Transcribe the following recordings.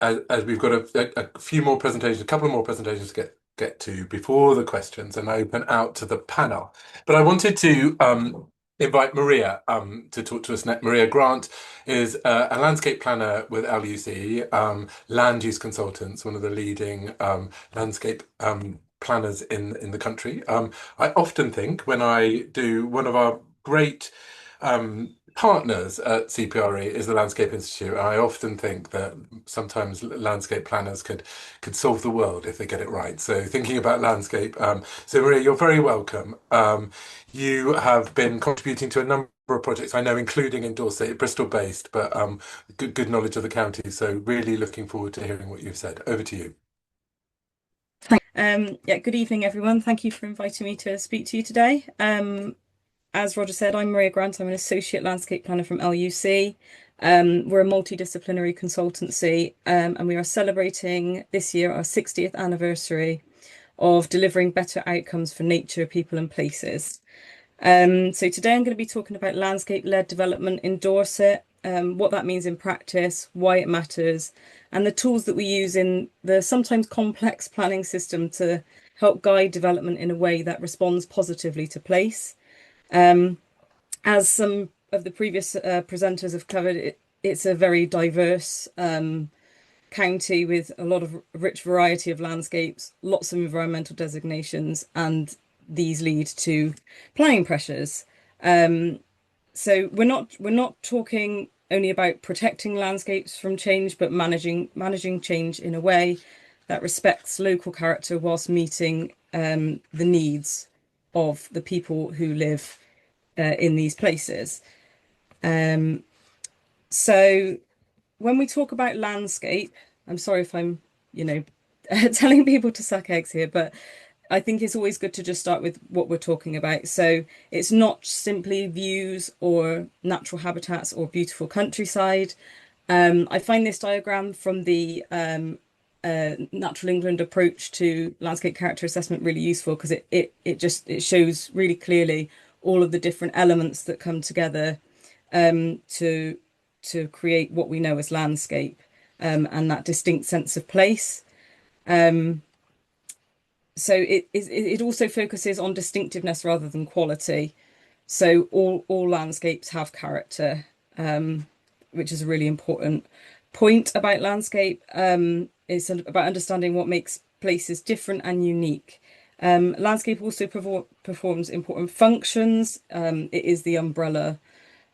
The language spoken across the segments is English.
as we've got a few more presentations, a couple of more presentations to get to before the questions and open out to the panel. But I wanted to invite Maria to talk to us next. Maria Grant is a landscape planner with LUC, land use consultants, one of the leading landscape planners in the country. I often think when I do one of our great partners at CPRE is the Landscape Institute. I often think that sometimes landscape planners could solve the world if they get it right. So thinking about landscape, so Maria, you're very welcome. You have been contributing to a number of projects, I know, including in Dorset, Bristol based, but good knowledge of the county. So really looking forward to hearing what you've said. Over to you. Yeah, good evening, everyone. Thank you for inviting me to speak to you today. As Roger said, I'm Maria Grant. I'm an associate landscape planner from LUC. We're a multidisciplinary consultancy, and we are celebrating this year our 60th anniversary of delivering better outcomes for nature, people, and places. So today I'm going to be talking about landscape-led development in Dorset, what that means in practice, why it matters, and the tools that we use in the sometimes complex planning system to help guide development in a way that responds positively to place. As some of the previous presenters have covered, it's a very diverse county with a lot of rich variety of landscapes, lots of environmental designations, and these lead to planning pressures. So we're not talking only about protecting landscapes from change, but managing change in a way that respects local character whilst meeting the needs of the people who live in these places. So when we talk about landscape, I'm sorry if I'm, telling people to suck eggs here, but I think it's always good to just start with what we're talking about. So it's not simply views or natural habitats or beautiful countryside. I find this diagram from the Natural England approach to landscape character assessment really useful because it shows really clearly all of the different elements that come together to create what we know as landscape and that distinct sense of place. So it also focuses on distinctiveness rather than quality. So all landscapes have character, which is a really important point about landscape. It's about understanding what makes places different and unique. Landscape also performs important functions. It is the umbrella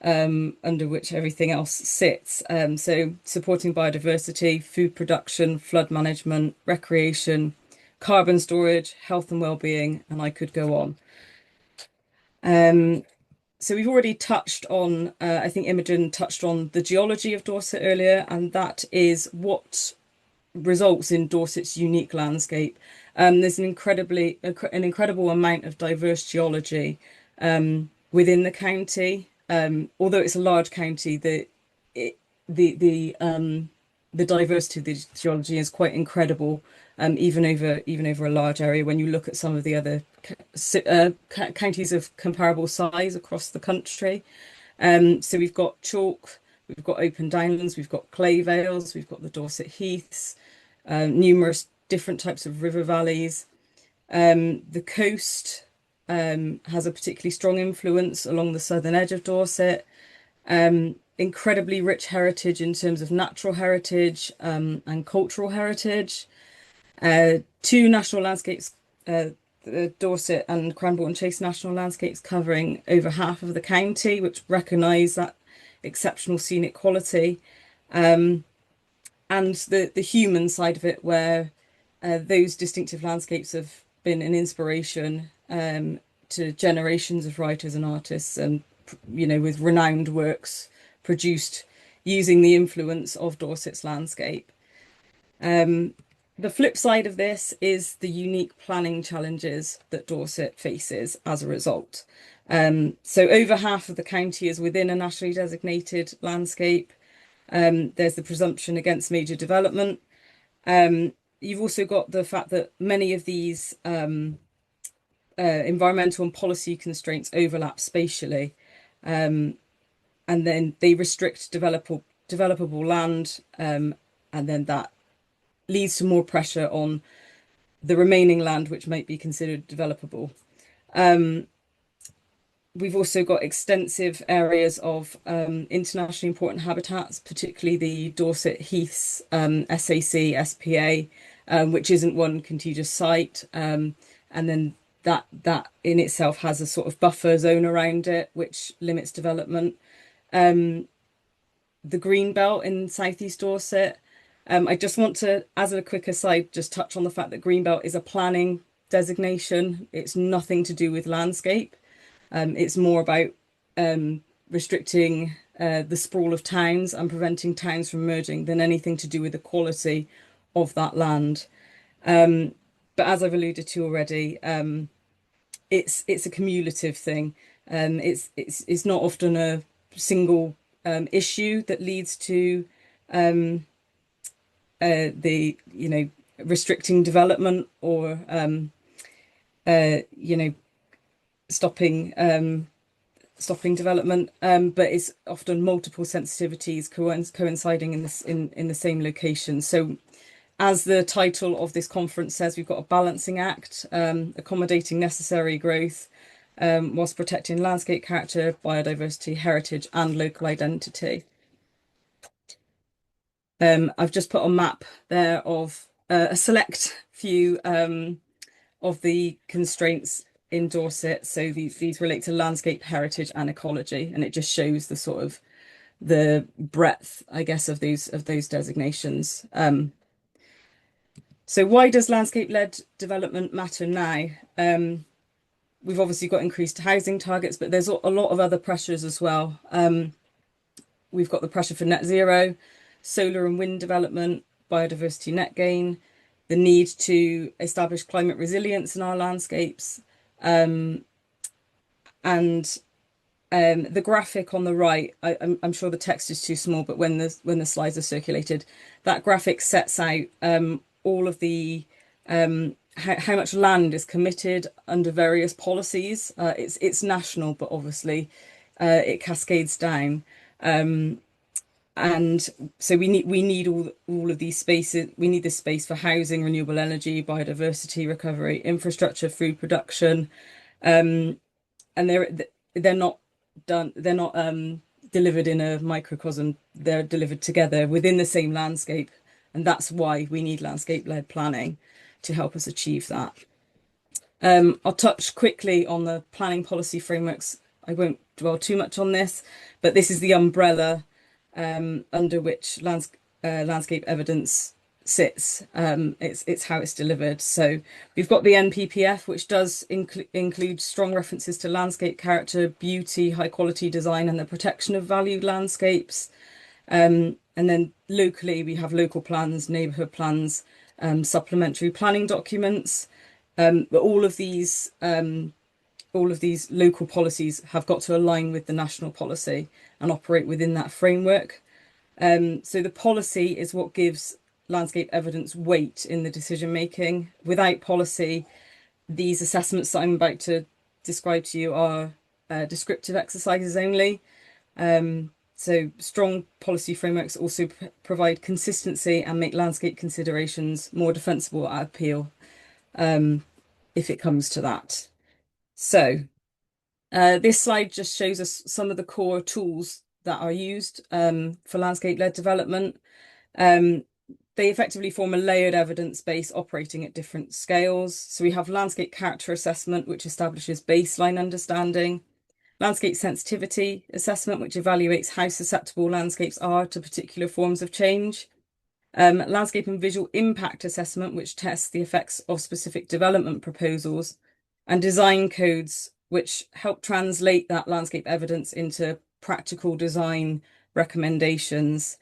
under which everything else sits. So supporting biodiversity, food production, flood management, recreation, carbon storage, health and well-being, and I could go on. So we've already touched on, I think Imogen touched on the geology of Dorset earlier, and that is what results in Dorset's unique landscape. There's an incredible amount of diverse geology within the county. Although it's a large county, the diversity of the geology is quite incredible, even over a large area. When you look at some of the other counties of comparable size across the country, so we've got chalk, we've got open downlands, we've got clay vales, we've got the Dorset heaths, numerous different types of river valleys. The coast has a particularly strong influence along the southern edge of Dorset. Incredibly rich heritage in terms of natural heritage and cultural heritage. Two national landscapes, the Dorset and Cranbourne Chase national landscapes, covering over half of the county, which recognise that exceptional scenic quality. And the human side of it, where those distinctive landscapes have been an inspiration to generations of writers and artists, and with renowned works produced using the influence of Dorset's landscape. The flip side of this is the unique planning challenges that Dorset faces as a result. So over half of the county is within a nationally designated landscape. There's the presumption against major development. You've also got the fact that many of these environmental and policy constraints overlap spatially, and then they restrict developable land, and then that leads to more pressure on the remaining land, which might be considered developable. We've also got extensive areas of internationally important habitats, particularly the Dorset Heaths, SAC, SPA, which isn't one contiguous site. And then that in itself has a sort of buffer zone around it, which limits development. The green belt in southeast Dorset. I just want to, as a quick aside, just touch on the fact that green belt is a planning designation. It's nothing to do with landscape. It's more about restricting the sprawl of towns and preventing towns from merging than anything to do with the quality of that land. But as I've alluded to already, it's a cumulative thing. It's not often a single issue that leads to the restricting development or stopping stopping development, but it's often multiple sensitivities coinciding in this in the same location. So as the title of this conference says, we've got a balancing act, accommodating necessary growth, whilst protecting landscape character, biodiversity, heritage, and local identity. I've just put a map there of a select few of the constraints in Dorset. So these relate to landscape, heritage, and ecology, and it just shows the sort of the breadth, I guess, of those designations. So why does landscape-led development matter now? We've obviously got increased housing targets, but there's a lot of other pressures as well. We've got the pressure for net zero, solar and wind development, biodiversity net gain, the need to establish climate resilience in our landscapes. And the graphic on the right, I'm sure the text is too small, but when the slides are circulated, that graphic sets out all of the how much land is committed under various policies. It's national, but obviously it cascades down. And so we need all of these spaces. We need this space for housing, renewable energy, biodiversity recovery, infrastructure, food production, and they're not done. They're not delivered in a microcosm. They're delivered together within the same landscape, and that's why we need landscape-led planning to help us achieve that. I'll touch quickly on the planning policy frameworks. I won't dwell too much on this, but this is the umbrella under which landscape evidence sits. It's how it's delivered. So we've got the NPPF, which does include strong references to landscape character, beauty, high quality design, and the protection of valued landscapes. And then locally, we have local plans, neighbourhood plans, supplementary planning documents. But all of these local policies have got to align with the national policy and operate within that framework. So the policy is what gives landscape evidence weight in the decision making. Without policy, these assessments that I'm about to describe to you are descriptive exercises only. So strong policy frameworks also provide consistency and make landscape considerations more defensible at appeal, if it comes to that. So this slide just shows us some of the core tools that are used for landscape-led development. They effectively form a layered evidence base operating at different scales. So we have landscape character assessment, which establishes baseline understanding, landscape sensitivity assessment, which evaluates how susceptible landscapes are to particular forms of change, landscape and visual impact assessment, which tests the effects of specific development proposals, and design codes, which help translate that landscape evidence into practical design recommendations.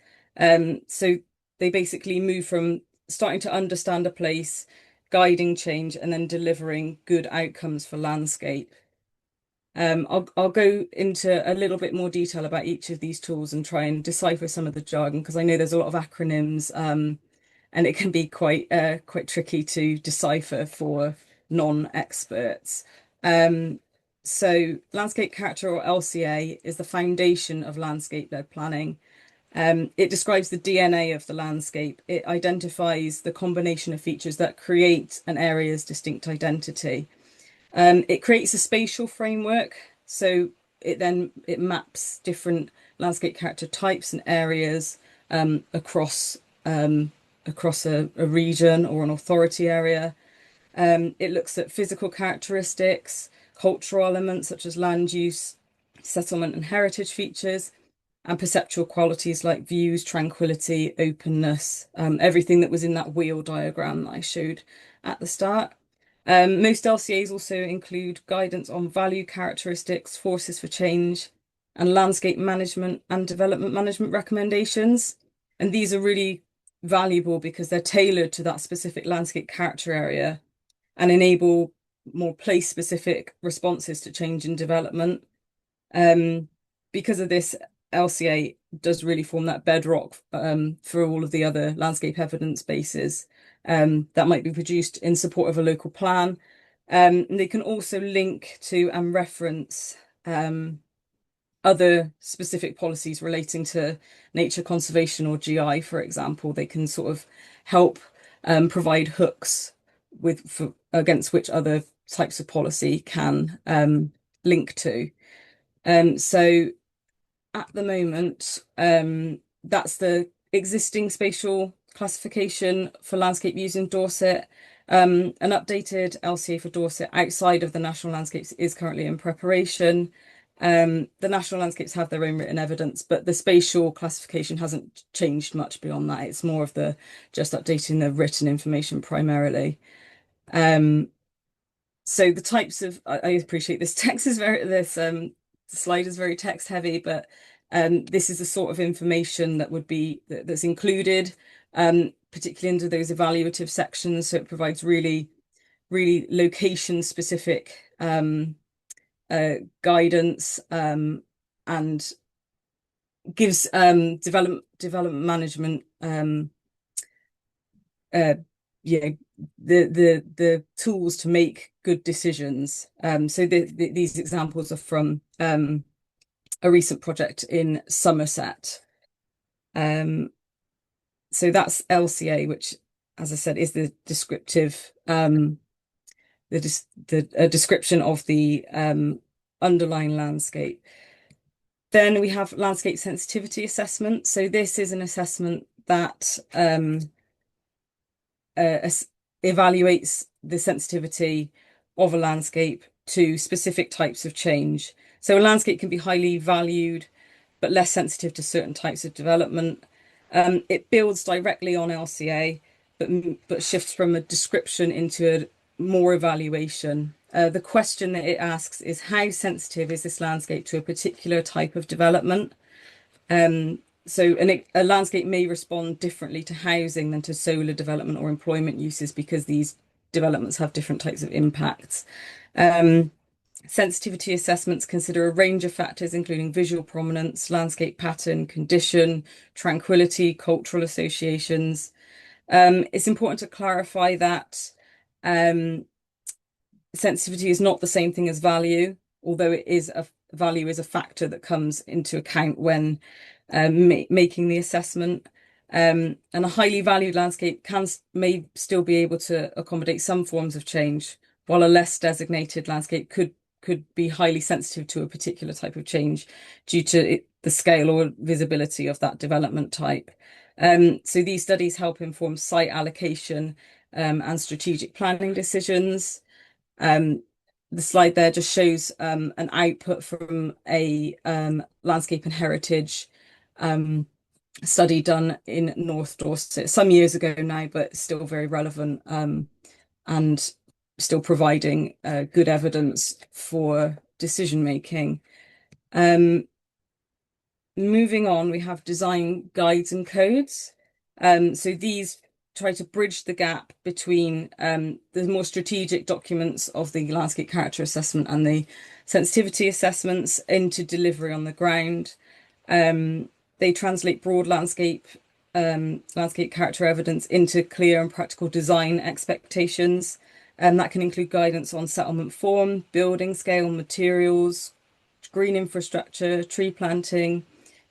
So they basically move from starting to understand a place, guiding change, and then delivering good outcomes for landscape. I'll go into a little bit more detail about each of these tools and try and decipher some of the jargon, because I know there's a lot of acronyms, and it can be quite tricky to decipher for non-experts. So landscape character, or LCA, is the foundation of landscape-led planning. It describes the DNA of the landscape. It identifies the combination of features that create an area's distinct identity. It creates a spatial framework, so it maps different landscape character types and areas across a region or an authority area. It looks at physical characteristics, cultural elements such as land use, settlement and heritage features, and perceptual qualities like views, tranquility, openness, everything that was in that wheel diagram that I showed at the start. Most LCAs also include guidance on value characteristics, forces for change, and landscape management and development management recommendations. And these are really valuable because they're tailored to that specific landscape character area and enable more place-specific responses to change in development. Because of this, LCA does really form that bedrock for all of the other landscape evidence bases that might be produced in support of a local plan. They can also link to and reference other specific policies relating to nature conservation or GI, for example. They can sort of help provide hooks against which other types of policy can link to. So at the moment, that's the existing spatial classification for landscape use in Dorset. An updated LCA for Dorset outside of the national landscapes is currently in preparation. The national landscapes have their own written evidence, but the spatial classification hasn't changed much beyond that. It's more of the just updating the written information primarily. So the types of I appreciate this text is this slide is very text heavy, but this is the sort of information that would be that's included, particularly under those evaluative sections. So it provides really location specific guidance and gives development management yeah the tools to make good decisions. So these examples are from a recent project in Somerset. So that's LCA, which, as I said, is the descriptive the description of the underlying landscape. Then we have landscape sensitivity assessment. So this is an assessment that evaluates the sensitivity of a landscape to specific types of change. So a landscape can be highly valued, but less sensitive to certain types of development. It builds directly on LCA, but shifts from a description into a more evaluation. The question that it asks is how sensitive is this landscape to a particular type of development? So a landscape may respond differently to housing than to solar development or employment uses because these developments have different types of impacts. Sensitivity assessments consider a range of factors, including visual prominence, landscape pattern, condition, tranquility, cultural associations. It's important to clarify that sensitivity is not the same thing as value, although value is a factor that comes into account when making the assessment. And a highly valued landscape may still be able to accommodate some forms of change, while a less designated landscape could be highly sensitive to a particular type of change due to the scale or visibility of that development type. So these studies help inform site allocation and strategic planning decisions. The slide there just shows an output from a landscape and heritage study done in North Dorset some years ago now, but still very relevant and still providing good evidence for decision making. Moving on, we have design guides and codes. So these try to bridge the gap between the more strategic documents of the landscape character assessment and the sensitivity assessments into delivery on the ground. They translate broad landscape character evidence into clear and practical design expectations. That can include guidance on settlement form, building scale, materials, green infrastructure, tree planting,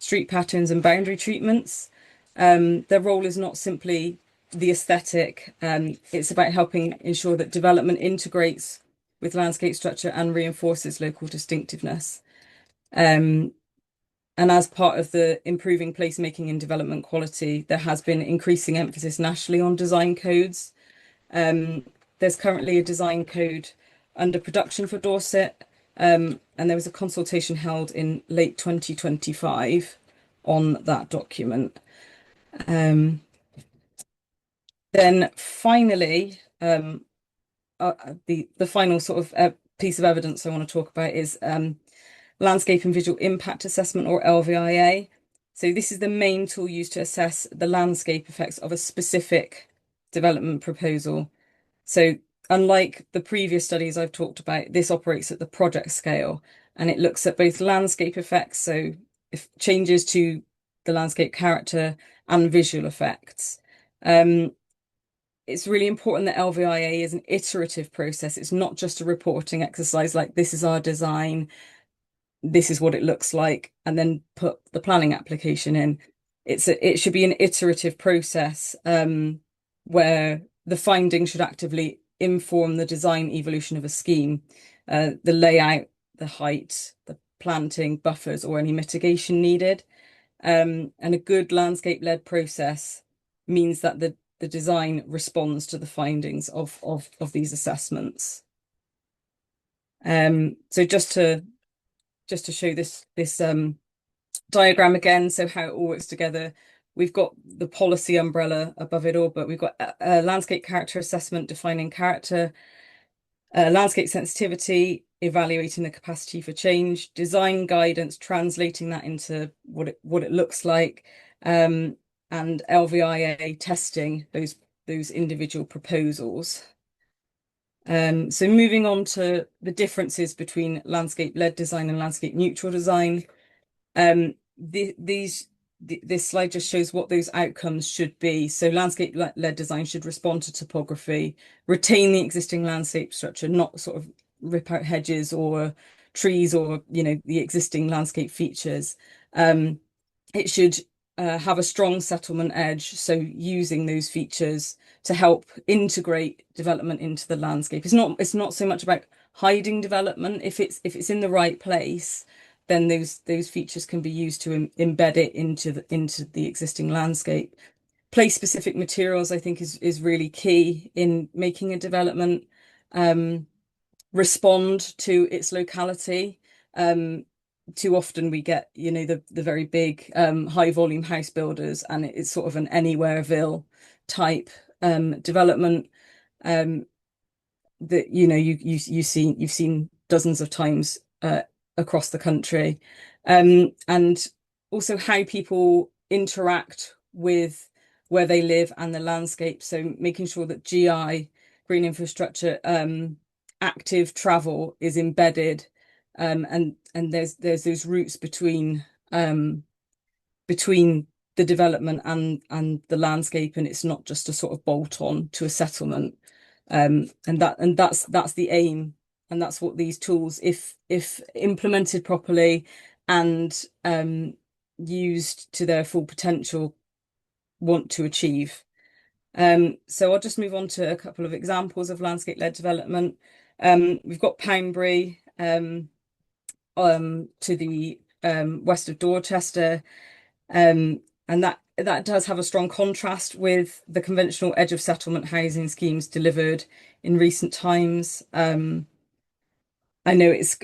street patterns, and boundary treatments. Their role is not simply the aesthetic, it's about helping ensure that development integrates with landscape structure and reinforces local distinctiveness. Um, and as part of the improving placemaking and development quality, there has been increasing emphasis nationally on design codes. There's currently a design code under production for Dorset, and there was a consultation held in late 2025 on that document. Then finally, the final sort of piece of evidence I want to talk about is landscape and visual impact assessment, or LVIA. So this is the main tool used to assess the landscape effects of a specific development proposal. So unlike the previous studies I've talked about, this operates at the project scale, and it looks at both landscape effects, so if changes to the landscape character, and visual effects. It's really important that LVIA is an iterative process. It's not just a reporting exercise like this is our design, this is what it looks like, and then put the planning application in. It should be an iterative process, where the findings should actively inform the design evolution of a scheme, the layout, the height, the planting, buffers, or any mitigation needed. And a good landscape-led process means that the design responds to the findings of these assessments. So just to show this diagram again, so how it all works together, we've got the policy umbrella above it all, but we've got a landscape character assessment defining character, landscape sensitivity, evaluating the capacity for change, design guidance, translating that into what it looks like, and LVIA testing those individual proposals. So moving on to the differences between landscape-led design and landscape-neutral design. This slide just shows what those outcomes should be. So landscape-led design should respond to topography, retain the existing landscape structure, not sort of rip out hedges or trees or the existing landscape features. It should have a strong settlement edge, so using those features to help integrate development into the landscape. It's not so much about hiding development. If it's in the right place, then those features can be used to embed it into the existing landscape. Place specific materials, I think, is really key in making a development respond to its locality. Too often we get, the very big high volume house builders, and it's sort of an anywhereville type development that you've seen dozens of times across the country, and also how people interact with where they live and the landscape. So making sure that GI, green infrastructure, active travel is embedded, and there's those routes between the development and the landscape, and it's not just a sort of bolt on to a settlement. And that's the aim, and that's what these tools, if implemented properly and used to their full potential, want to achieve. So I'll just move on to a couple of examples of landscape-led development. We've got Poundbury to the west of Dorchester, and that does have a strong contrast with the conventional edge of settlement housing schemes delivered in recent times. I know it's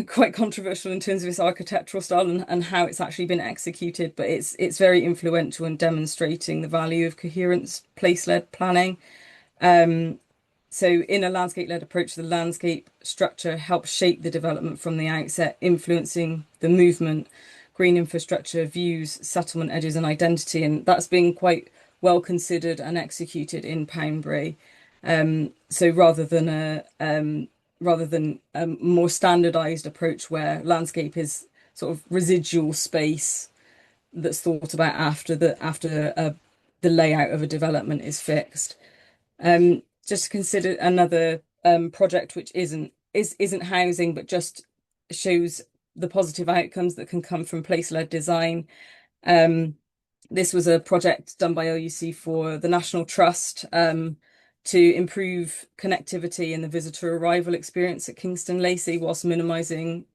quite controversial in terms of its architectural style and how it's actually been executed, but it's very influential in demonstrating the value of coherent place-led planning. So in a landscape-led approach, the landscape structure helps shape the development from the outset, influencing the movement, green infrastructure, views, settlement edges, and identity. And that's been quite well considered and executed in Poundbury. So rather than a more standardized approach where landscape is sort of residual space that's thought about after the layout of a development is fixed. Just to consider another project which isn't housing, but just shows the positive outcomes that can come from place-led design. This was a project done by LUC for the National Trust to improve connectivity and the visitor arrival experience at Kingston Lacey whilst minimising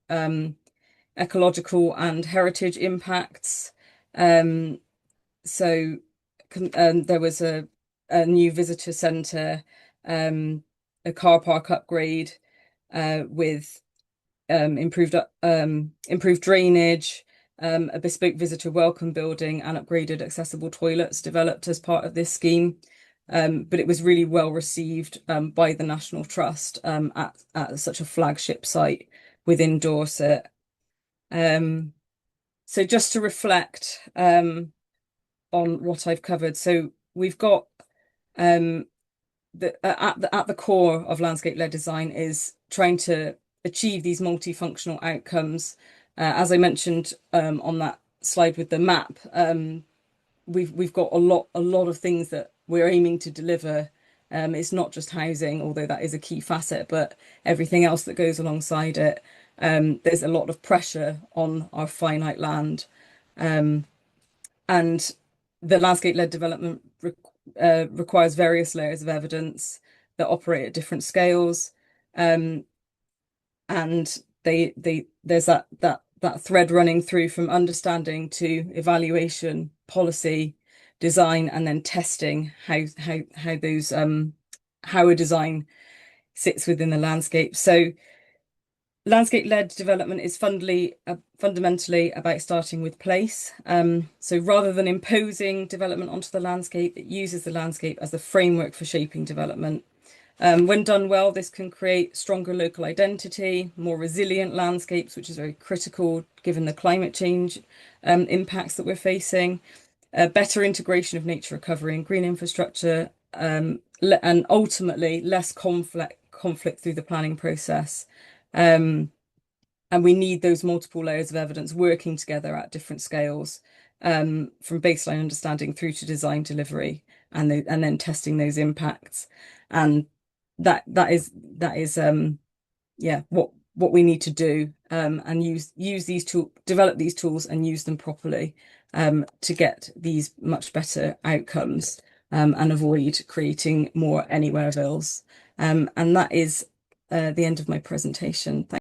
ecological and heritage impacts. So there was a new visitor centre, a car park upgrade with improved drainage, a bespoke visitor welcome building, and upgraded accessible toilets developed as part of this scheme. But it was really well received by the National Trust at such a flagship site within Dorset. So just to reflect on what I've covered, so we've got at the core of landscape-led design is trying to achieve these multifunctional outcomes. As I mentioned on that slide with the map, we've got a lot of things that we're aiming to deliver. It's not just housing, although that is a key facet, but everything else that goes alongside it. There's a lot of pressure on our finite land. And the landscape-led development requires various layers of evidence that operate at different scales. And there's that thread running through from understanding to evaluation, policy, design, and then testing how those how a design sits within the landscape. So landscape-led development is fundamentally about starting with place. So rather than imposing development onto the landscape, it uses the landscape as the framework for shaping development. When done well, this can create stronger local identity, more resilient landscapes, which is very critical given the climate change impacts that we're facing, better integration of nature recovery and green infrastructure, and ultimately less conflict through the planning process. And we need those multiple layers of evidence working together at different scales, from baseline understanding through to design delivery, and then testing those impacts. And that is yeah, what we need to do, and use these tools, develop these tools and use them properly to get these much better outcomes, and avoid creating more anywherevilles. And that is the end of my presentation. Thank